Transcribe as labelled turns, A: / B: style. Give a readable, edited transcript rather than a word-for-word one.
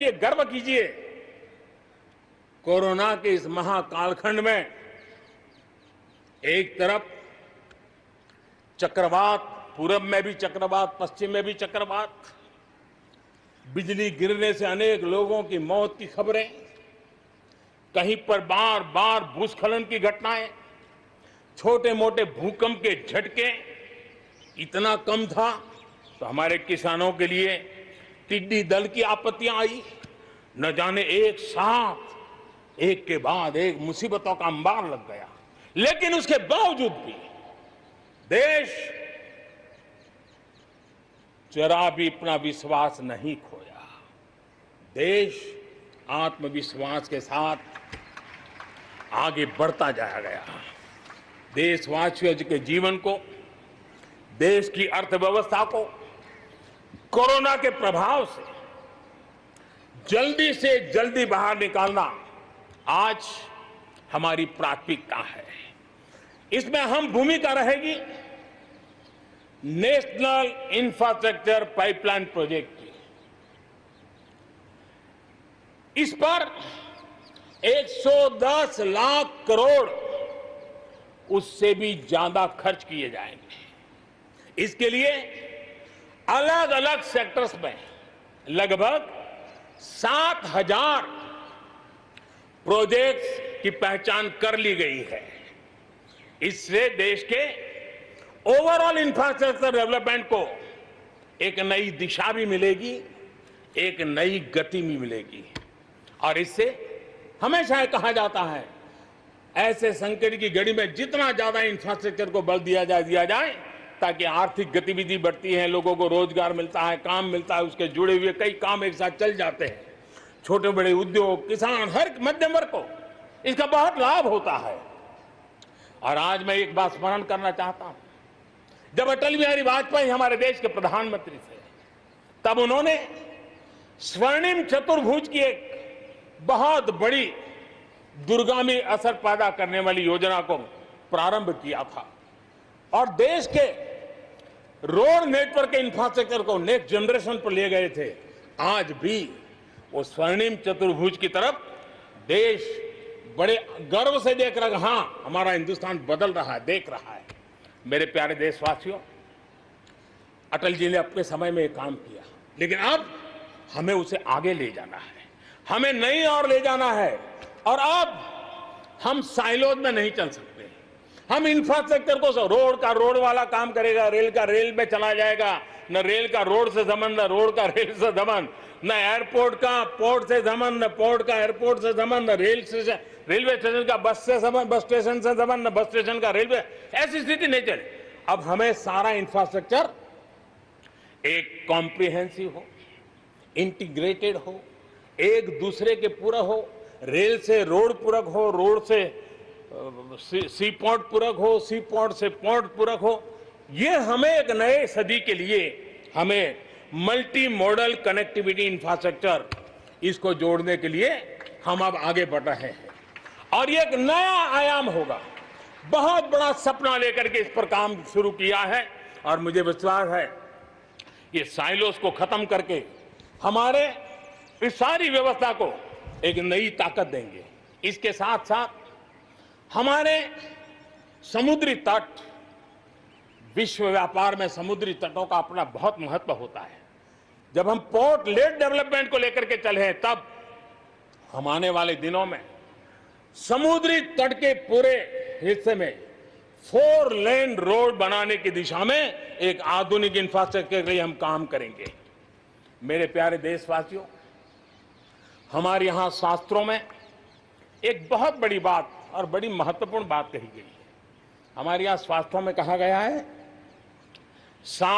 A: ये गर्व कीजिए, कोरोना के इस महाकालखंड में एक तरफ चक्रवात, पूरब में भी चक्रवात, पश्चिम में भी चक्रवात, बिजली गिरने से अनेक लोगों की मौत की खबरें, कहीं पर बार बार भूस्खलन की घटनाएं, छोटे मोटे भूकंप के झटके। इतना कम था तो हमारे किसानों के लिए टिड्डी दल की आपत्तियां आई। न जाने एक साथ एक के बाद एक मुसीबतों का अंबार लग गया, लेकिन उसके बावजूद भी देश जरा भी अपना विश्वास नहीं खोया। देश आत्मविश्वास के साथ आगे बढ़ता जाया गया। देशवासियों के जीवन को, देश की अर्थव्यवस्था को कोरोना के प्रभाव से जल्दी बाहर निकालना आज हमारी प्राथमिकता है। इसमें अहम भूमिका रहेगी नेशनल इंफ्रास्ट्रक्चर पाइपलाइन प्रोजेक्ट की। इस पर 110 लाख करोड़, उससे भी ज्यादा खर्च किए जाएंगे। इसके लिए अलग अलग सेक्टर्स में लगभग 7,000 प्रोजेक्ट्स की पहचान कर ली गई है। इससे देश के ओवरऑल इंफ्रास्ट्रक्चर डेवलपमेंट को एक नई दिशा भी मिलेगी, एक नई गति भी मिलेगी। और इससे हमेशा कहा जाता है, ऐसे संकट की घड़ी में जितना ज्यादा इंफ्रास्ट्रक्चर को बल दिया जाए ताकि आर्थिक गतिविधि बढ़ती है, लोगों को रोजगार मिलता है, काम मिलता है, उसके जुड़े हुए कई काम एक साथ चल जाते हैं। छोटे बड़े उद्योग, किसान, हर मध्यम वर्ग को इसका बहुत लाभ होता है। और आज मैं एक बात स्मरण करना चाहता हूं, जब अटल बिहारी वाजपेयी हमारे देश के प्रधानमंत्री थे, तब उन्होंने स्वर्णिम चतुर्भुज की एक बहुत बड़ी दूरगामी असर पैदा करने वाली योजना को प्रारंभ किया था और देश के रोड नेटवर्क के इंफ्रास्ट्रक्चर को नेक्स्ट जनरेशन पर ले गए थे। आज भी वो स्वर्णिम चतुर्भुज की तरफ देश बड़े गर्व से देख रहा है। हाँ, हमारा हिंदुस्तान बदल रहा है, देख रहा है। मेरे प्यारे देशवासियों, अटल जी ने अपने समय में काम किया, लेकिन अब हमें उसे आगे ले जाना है, हमें नई ओर ले जाना है। और अब हम साइलोज में नहीं चल सकते। हम इंफ्रास्ट्रक्चर को, रोड का रोड वाला काम करेगा, रेल का रेल में चला जाएगा, न रेल का रोड से संबंध, न रोड का रेल से संबंध, न एयरपोर्ट का पोर्ट से संबंध, न पोर्ट का एयरपोर्ट से संबंध, न रेलवे स्टेशन का बस से संबंध, बस स्टेशन से संबंध, न बस स्टेशन का रेलवे। ऐसी स्थिति नहीं चले। अब हमें सारा इंफ्रास्ट्रक्चर एक कॉम्प्रिहेंसिव हो, इंटीग्रेटेड हो, एक दूसरे के पूरक हो। रेल से रोड पूरक हो, रोड से सी पोर्ट पूरक हो, सी पोर्ट से पोर्ट पूरक हो। ये हमें एक नए सदी के लिए हमें मल्टी मॉडल कनेक्टिविटी इंफ्रास्ट्रक्चर, इसको जोड़ने के लिए हम अब आगे बढ़ रहे हैं और ये एक नया आयाम होगा। बहुत बड़ा सपना लेकर के इस पर काम शुरू किया है और मुझे विश्वास है ये साइलोस को खत्म करके हमारे इस सारी व्यवस्था को एक नई ताकत देंगे। इसके साथ साथ हमारे समुद्री तट, विश्व व्यापार में समुद्री तटों का अपना बहुत महत्व होता है। जब हम पोर्ट लेड डेवलपमेंट को लेकर के चले हैं, तब हम आने वाले दिनों में समुद्री तट के पूरे हिस्से में 4 लेन रोड बनाने की दिशा में एक आधुनिक इंफ्रास्ट्रक्चर के लिए हम काम करेंगे। मेरे प्यारे देशवासियों, हमारे यहां शास्त्रों में एक बहुत बड़ी बात और बड़ी महत्वपूर्ण बात कही गई है। हमारे यहां शास्त्रों में कहा गया है,